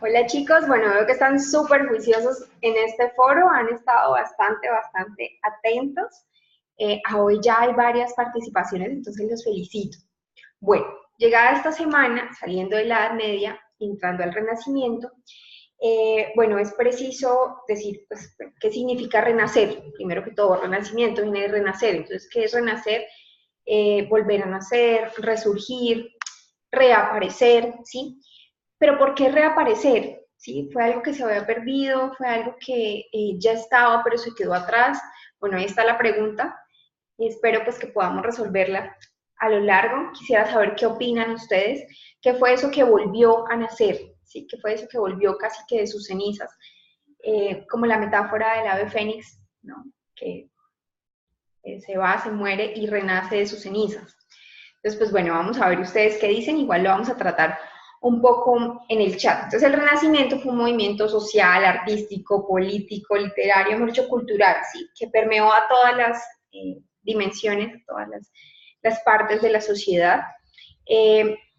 Hola chicos, bueno, veo que están súper juiciosos en este foro, han estado bastante atentos. A hoy ya hay varias participaciones, entonces los felicito. Bueno, llegada esta semana, saliendo de la Edad Media, entrando al Renacimiento, bueno, es preciso decir, pues, ¿qué significa renacer? Primero que todo, renacimiento viene de renacer, entonces, ¿qué es renacer? Volver a nacer, resurgir, reaparecer, ¿sí? Pero ¿por qué reaparecer? ¿Sí? ¿Fue algo que se había perdido? ¿Fue algo que ya estaba pero se quedó atrás? Bueno, ahí está la pregunta y espero pues que podamos resolverla a lo largo. Quisiera saber qué opinan ustedes, qué fue eso que volvió a nacer, ¿sí? ¿Qué fue eso que volvió casi que de sus cenizas? Como la metáfora del ave fénix, ¿no? Que se va, se muere y renace de sus cenizas. Entonces, pues bueno, vamos a ver ustedes qué dicen, igual lo vamos a tratar un poco en el chat. Entonces, el Renacimiento fue un movimiento social, artístico, político, literario, mejor dicho, cultural, ¿sí? Que permeó a todas las dimensiones, a todas las partes de la sociedad.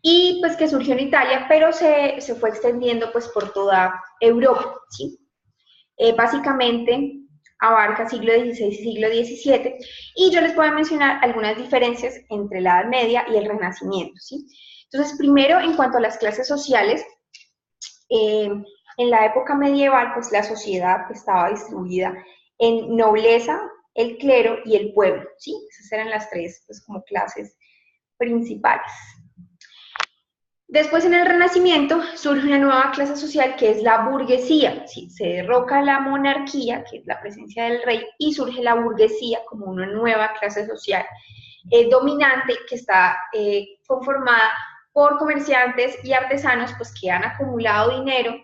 Y pues que surgió en Italia, pero se fue extendiendo pues por toda Europa, ¿sí? Básicamente abarca siglo XVI y siglo XVII, y yo les voy a mencionar algunas diferencias entre la Edad Media y el Renacimiento, ¿sí? Entonces, primero, en cuanto a las clases sociales, en la época medieval, pues la sociedad estaba distribuida en nobleza, el clero y el pueblo, ¿sí? Esas eran las tres, pues, como clases principales. Después, en el Renacimiento, surge una nueva clase social que es la burguesía, ¿sí? Se derroca la monarquía, que es la presencia del rey, y surge la burguesía como una nueva clase social dominante que está conformada por comerciantes y artesanos pues, que han acumulado dinero,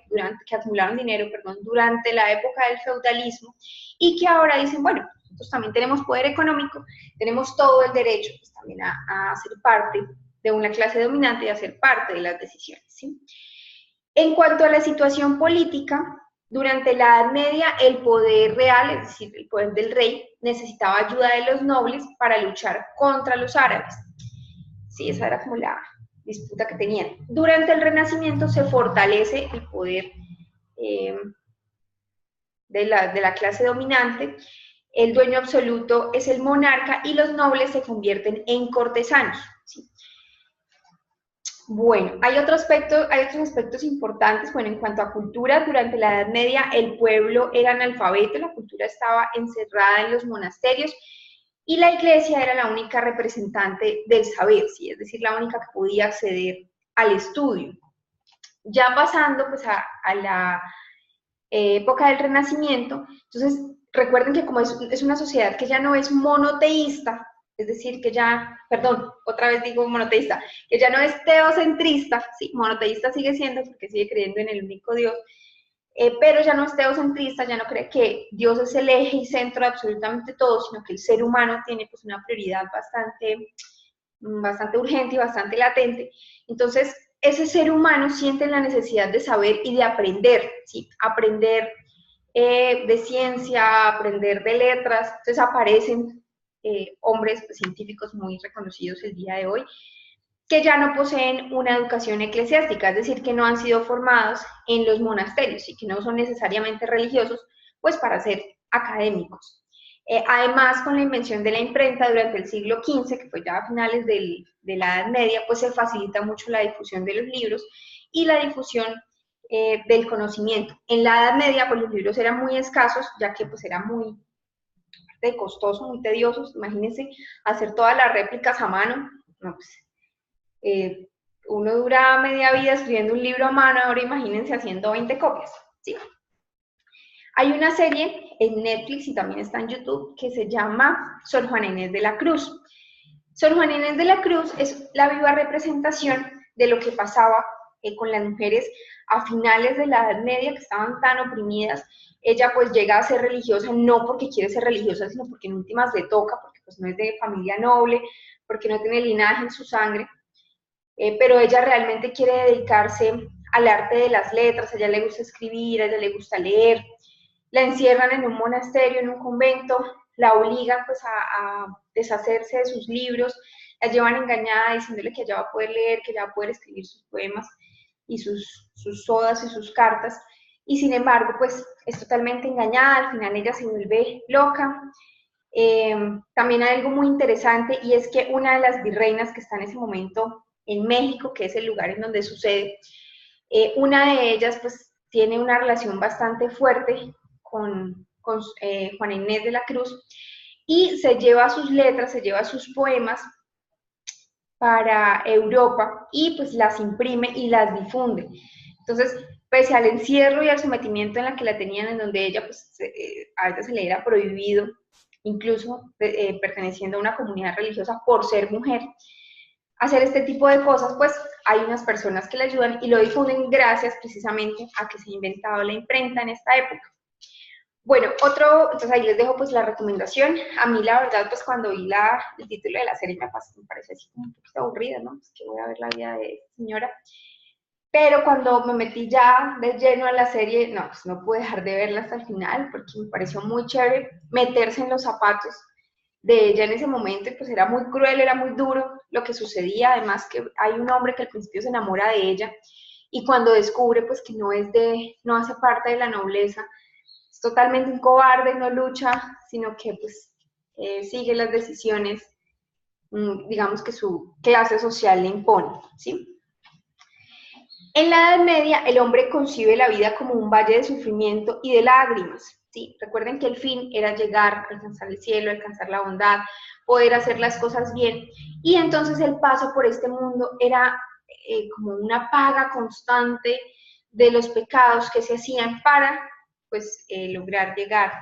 durante la época del feudalismo y que ahora dicen, bueno, nosotros también tenemos poder económico, tenemos todo el derecho pues, también a ser parte de una clase dominante y a ser parte de las decisiones, ¿sí? En cuanto a la situación política, durante la Edad Media el poder real, es decir, el poder del rey, necesitaba ayuda de los nobles para luchar contra los árabes. Sí, esa era como la disputa que tenían. Durante el Renacimiento se fortalece el poder de la clase dominante, el dueño absoluto es el monarca y los nobles se convierten en cortesanos, ¿sí? Bueno, hay otros aspectos importantes. Bueno, en cuanto a cultura, durante la Edad Media el pueblo era analfabeto, la cultura estaba encerrada en los monasterios y la iglesia era la única representante del saber, ¿sí? Es decir, la única que podía acceder al estudio. Ya pasando pues, a la época del Renacimiento, entonces recuerden que como es una sociedad que ya no es monoteísta, es decir, que ya, perdón, otra vez digo monoteísta, que ya no es teocentrista, sí, monoteísta sigue siendo porque sigue creyendo en el único Dios, pero ya no es teocentrista, ya no cree que Dios es el eje y centro de absolutamente todo, sino que el ser humano tiene pues una prioridad bastante urgente y bastante latente. Entonces, ese ser humano siente la necesidad de saber y de aprender, ¿sí? Aprender de ciencia, aprender de letras. Entonces aparecen hombres pues, científicos muy reconocidos el día de hoy, que ya no poseen una educación eclesiástica, es decir, que no han sido formados en los monasterios y que no son necesariamente religiosos, pues para ser académicos. Además, con la invención de la imprenta durante el siglo XV, que fue ya a finales de la Edad Media, pues se facilita mucho la difusión de los libros y la difusión del conocimiento. En la Edad Media, pues los libros eran muy escasos, ya que pues era muy costoso, muy tediosos. Imagínense hacer todas las réplicas a mano, no, pues, uno dura media vida escribiendo un libro a mano, ahora imagínense haciendo 20 copias, ¿sí? Hay una serie en Netflix y también está en YouTube que se llama Sor Juana Inés de la Cruz. Sor Juana Inés de la Cruz es la viva representación de lo que pasaba con las mujeres a finales de la Edad Media, que estaban tan oprimidas. Ella pues llega a ser religiosa no porque quiere ser religiosa, sino porque en últimas le toca, porque pues no es de familia noble, porque no tiene linaje en su sangre, pero ella realmente quiere dedicarse al arte de las letras, a ella le gusta escribir, a ella le gusta leer. La encierran en un monasterio, en un convento, la obligan pues a deshacerse de sus libros, la llevan engañada diciéndole que ella va a poder leer, que ella va a poder escribir sus poemas. y sus sodas y sus cartas, y sin embargo, pues es totalmente engañada, al final ella se vuelve loca. También hay algo muy interesante y es que una de las virreinas que está en ese momento en México, que es el lugar en donde sucede, una de ellas pues tiene una relación bastante fuerte con Juana Inés de la Cruz y se lleva sus letras, se lleva sus poemas para Europa y pues las imprime y las difunde. Entonces, pese al encierro y al sometimiento en la que la tenían, en donde ella pues a ella se le era prohibido, incluso perteneciendo a una comunidad religiosa por ser mujer, hacer este tipo de cosas, pues hay unas personas que le ayudan y lo difunden gracias precisamente a que se ha inventado la imprenta en esta época. Bueno, entonces ahí les dejo pues la recomendación. A mí la verdad pues cuando vi el título de la serie me pareció así como un poquito aburrida, ¿no? Es que voy a ver la vida de esta señora. Pero cuando me metí ya de lleno a la serie, no, pues no pude dejar de verla hasta el final porque me pareció muy chévere meterse en los zapatos de ella en ese momento y pues era muy cruel, era muy duro lo que sucedía. Además que hay un hombre que al principio se enamora de ella y cuando descubre pues que no hace parte de la nobleza, es totalmente un cobarde, no lucha, sino que pues sigue las decisiones, digamos que su clase social le impone, ¿sí? En la Edad Media, el hombre concibe la vida como un valle de sufrimiento y de lágrimas, ¿sí? Recuerden que el fin era llegar, alcanzar el cielo, alcanzar la bondad, poder hacer las cosas bien, y entonces el paso por este mundo era como una paga constante de los pecados que se hacían para pues lograr llegar.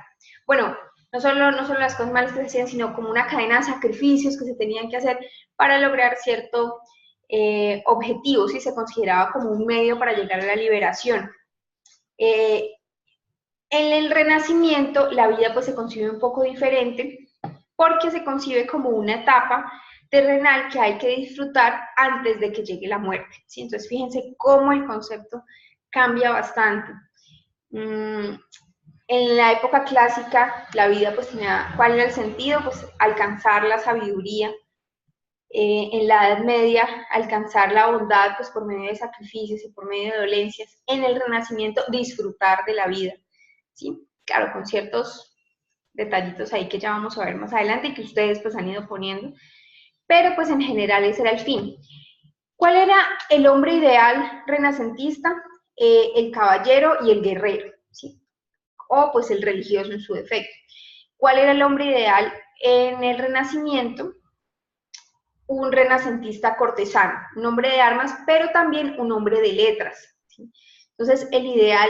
Bueno, no solo las cosas malas que se hacían, sino como una cadena de sacrificios que se tenían que hacer para lograr cierto objetivo, si se consideraba como un medio para llegar a la liberación. En el Renacimiento la vida pues se concibe un poco diferente porque se concibe como una etapa terrenal que hay que disfrutar antes de que llegue la muerte, ¿sí? Entonces fíjense cómo el concepto cambia bastante. En la época clásica, la vida pues tenía, ¿cuál era el sentido? Pues alcanzar la sabiduría. En la Edad Media, alcanzar la bondad pues por medio de sacrificios y por medio de dolencias. En el Renacimiento, disfrutar de la vida, ¿sí? Claro, con ciertos detallitos ahí que ya vamos a ver más adelante y que ustedes pues han ido poniendo, pero pues en general ese era el fin. ¿Cuál era el hombre ideal renacentista? El caballero y el guerrero, ¿sí? O pues el religioso en su defecto. ¿Cuál era el hombre ideal en el Renacimiento? Un renacentista cortesano, un hombre de armas, pero también un hombre de letras, ¿sí? Entonces el ideal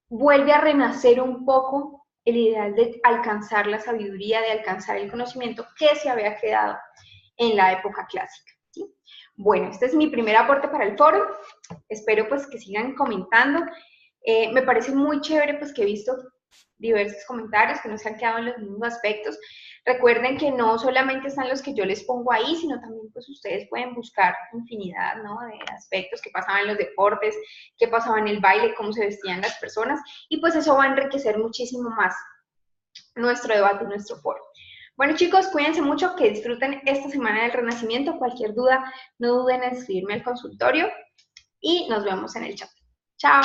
vuelve a renacer un poco, el ideal de alcanzar la sabiduría, de alcanzar el conocimiento que se había quedado en la época clásica, ¿sí? Bueno, este es mi primer aporte para el foro, espero pues que sigan comentando. Me parece muy chévere pues que he visto diversos comentarios que no se han quedado en los mismos aspectos. Recuerden que no solamente están los que yo les pongo ahí, sino también pues ustedes pueden buscar infinidad, ¿no?, de aspectos que pasaban en los deportes, qué pasaba en el baile, cómo se vestían las personas, y pues eso va a enriquecer muchísimo más nuestro debate y nuestro foro. Bueno chicos, cuídense mucho, que disfruten esta semana del Renacimiento. Cualquier duda, no duden en escribirme al consultorio y nos vemos en el chat. Chao.